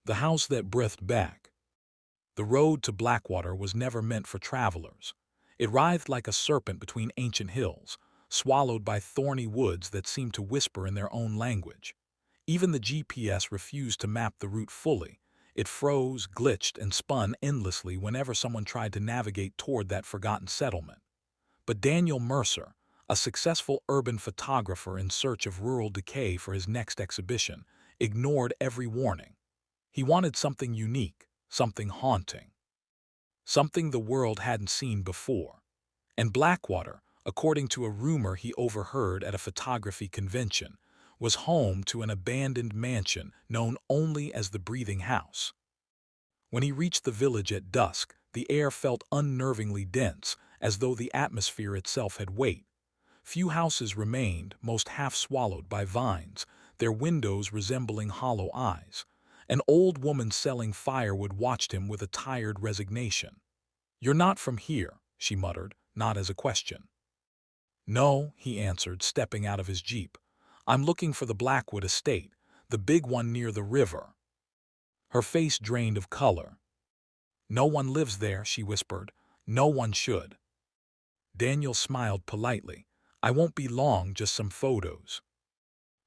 The house that breathed back. The road to Blackwater was never meant for travelers. It writhed like a serpent between ancient hills, swallowed by thorny woods that seemed to whisper in their own language. Even the GPS refused to map the route fully. It froze, glitched, and spun endlessly whenever someone tried to navigate toward that forgotten settlement. But Daniel Mercer, a successful urban photographer in search of rural decay for his next exhibition, ignored every warning. He wanted something unique, something haunting, something the world hadn't seen before. And Blackwater, according to a rumor he overheard at a photography convention, was home to an abandoned mansion known only as the Breathing House. When he reached the village at dusk, the air felt unnervingly dense, as though the atmosphere itself had weight. Few houses remained, most half-swallowed by vines, their windows resembling hollow eyes. An old woman selling firewood watched him with a tired resignation. "You're not from here," she muttered, not as a question. "No," he answered, stepping out of his jeep. "I'm looking for the Blackwood estate, the big one near the river." Her face drained of color. "No one lives there," she whispered. "No one should." Daniel smiled politely. "I won't be long, just some photos."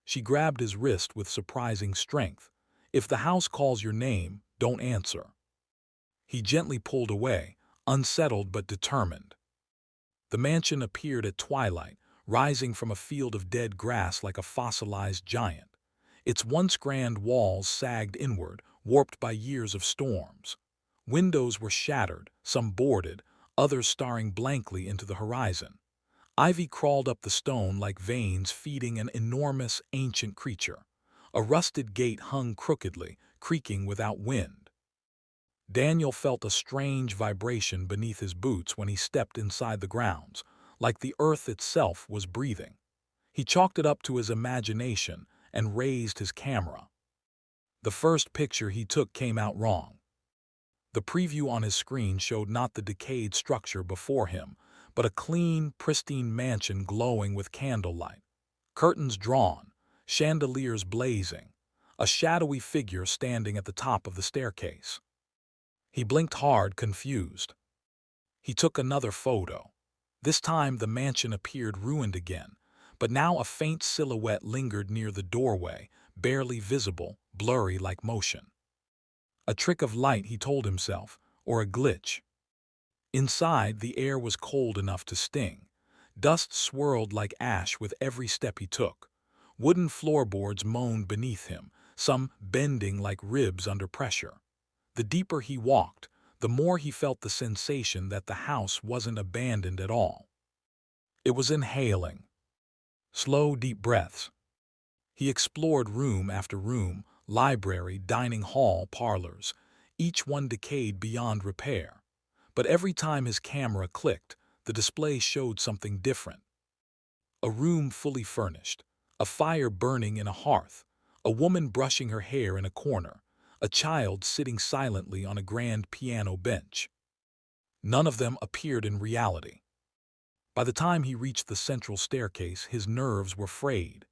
She grabbed his wrist with surprising strength. "If the house calls your name, don't answer." He gently pulled away, unsettled but determined. The mansion appeared at twilight, rising from a field of dead grass like a fossilized giant. Its once grand walls sagged inward, warped by years of storms. Windows were shattered, some boarded, others staring blankly into the horizon. Ivy crawled up the stone like veins feeding an enormous, ancient creature. A rusted gate hung crookedly, creaking without wind. Daniel felt a strange vibration beneath his boots when he stepped inside the grounds, like the earth itself was breathing. He chalked it up to his imagination and raised his camera. The first picture he took came out wrong. The preview on his screen showed not the decayed structure before him, but a clean, pristine mansion glowing with candlelight. Curtains drawn, chandeliers blazing, a shadowy figure standing at the top of the staircase. He blinked hard, confused. He took another photo. This time the mansion appeared ruined again, but now a faint silhouette lingered near the doorway, barely visible, blurry like motion. A trick of light, he told himself, or a glitch. Inside, the air was cold enough to sting. Dust swirled like ash with every step he took. Wooden floorboards moaned beneath him, some bending like ribs under pressure. The deeper he walked, the more he felt the sensation that the house wasn't abandoned at all. It was inhaling. Slow, deep breaths. He explored room after room, library, dining hall, parlors, each one decayed beyond repair. But every time his camera clicked, the display showed something different. A room fully furnished, a fire burning in a hearth, a woman brushing her hair in a corner, a child sitting silently on a grand piano bench. None of them appeared in reality. By the time he reached the central staircase, his nerves were frayed.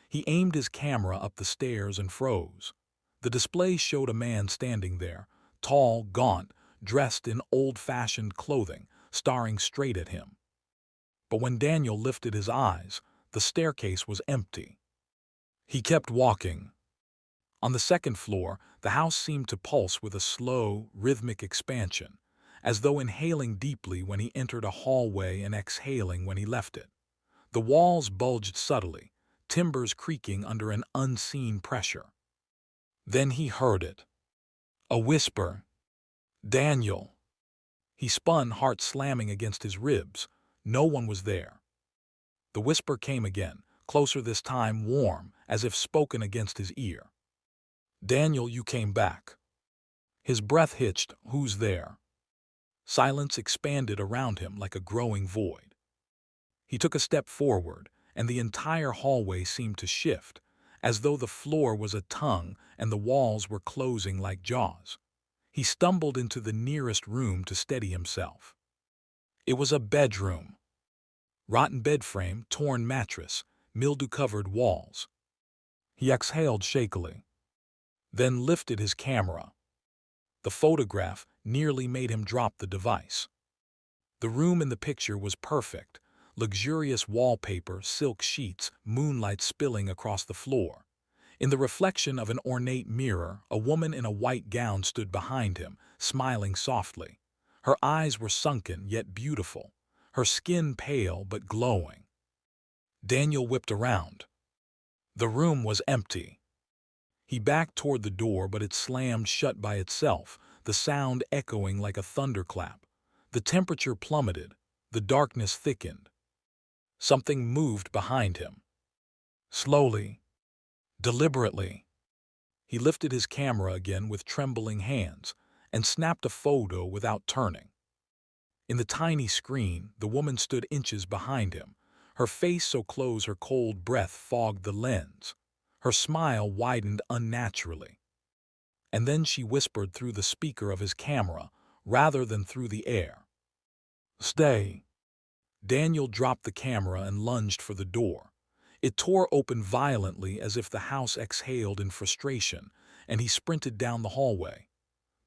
He aimed his camera up the stairs and froze. The display showed a man standing there, tall, gaunt, dressed in old-fashioned clothing, staring straight at him. But when Daniel lifted his eyes, the staircase was empty. He kept walking. On the second floor, the house seemed to pulse with a slow, rhythmic expansion, as though inhaling deeply when he entered a hallway and exhaling when he left it. The walls bulged subtly, timbers creaking under an unseen pressure. Then he heard it. A whisper. "Daniel." He spun, heart slamming against his ribs. No one was there. The whisper came again, closer this time, warm, as if spoken against his ear. "Daniel, you came back." His breath hitched. "Who's there?" Silence expanded around him like a growing void. He took a step forward, and the entire hallway seemed to shift, as though the floor was a tongue and the walls were closing like jaws. He stumbled into the nearest room to steady himself. It was a bedroom. Rotten bed frame, torn mattress, mildew-covered walls. He exhaled shakily. then lifted his camera. The photograph nearly made him drop the device. The room in the picture was perfect. Luxurious wallpaper, silk sheets, moonlight spilling across the floor. In the reflection of an ornate mirror, a woman in a white gown stood behind him, smiling softly. Her eyes were sunken yet beautiful, her skin pale but glowing. Daniel whipped around. The room was empty. He backed toward the door, but it slammed shut by itself, the sound echoing like a thunderclap. The temperature plummeted, the darkness thickened. Something moved behind him. Slowly, deliberately. He lifted his camera again with trembling hands and snapped a photo without turning. In the tiny screen, the woman stood inches behind him, her face so close her cold breath fogged the lens. Her smile widened unnaturally. And then she whispered through the speaker of his camera, rather than through the air. "Stay." Daniel dropped the camera and lunged for the door. It tore open violently as if the house exhaled in frustration, and he sprinted down the hallway.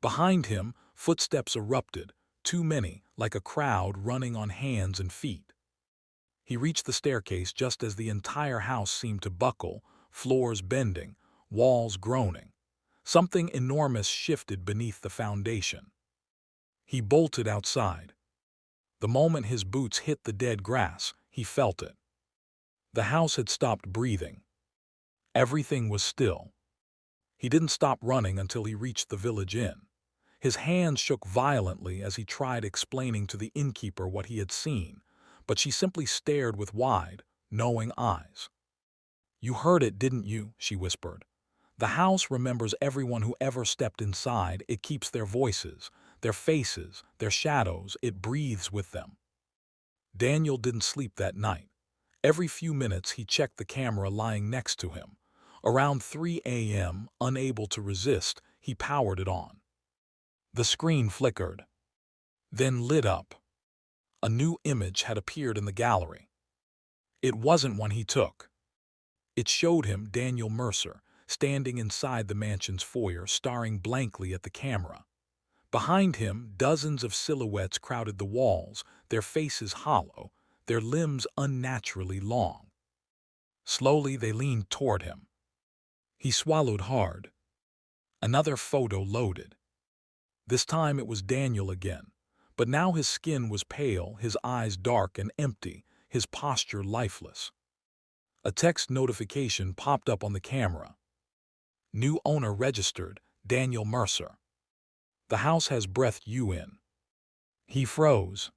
Behind him, footsteps erupted, too many, like a crowd running on hands and feet. He reached the staircase just as the entire house seemed to buckle, floors bending, walls groaning. Something enormous shifted beneath the foundation. He bolted outside. The moment his boots hit the dead grass, he felt it. The house had stopped breathing. Everything was still. He didn't stop running until he reached the village inn. His hands shook violently as he tried explaining to the innkeeper what he had seen, but she simply stared with wide, knowing eyes. "You heard it, didn't you?" she whispered. "The house remembers everyone who ever stepped inside. It keeps their voices, their faces, their shadows. It breathes with them." Daniel didn't sleep that night. Every few minutes he checked the camera lying next to him. Around 3 a.m., unable to resist, he powered it on. The screen flickered, then lit up. A new image had appeared in the gallery. It wasn't one he took. It showed him Daniel Mercer, standing inside the mansion's foyer, staring blankly at the camera. Behind him, dozens of silhouettes crowded the walls, their faces hollow, their limbs unnaturally long. Slowly they leaned toward him. He swallowed hard. Another photo loaded. This time it was Daniel again, but now his skin was pale, his eyes dark and empty, his posture lifeless. A text notification popped up on the camera. "New owner registered, Daniel Mercer. The house has breathed you in." He froze.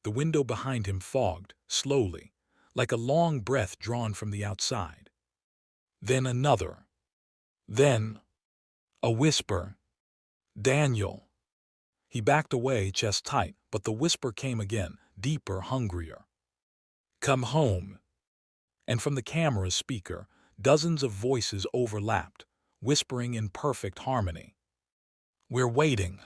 The window behind him fogged, slowly, like a long breath drawn from the outside. Then another. Then a whisper. "Daniel." He backed away, chest tight, but the whisper came again, deeper, hungrier. "Come home." And from the camera's speaker, dozens of voices overlapped, whispering in perfect harmony. "We're waiting."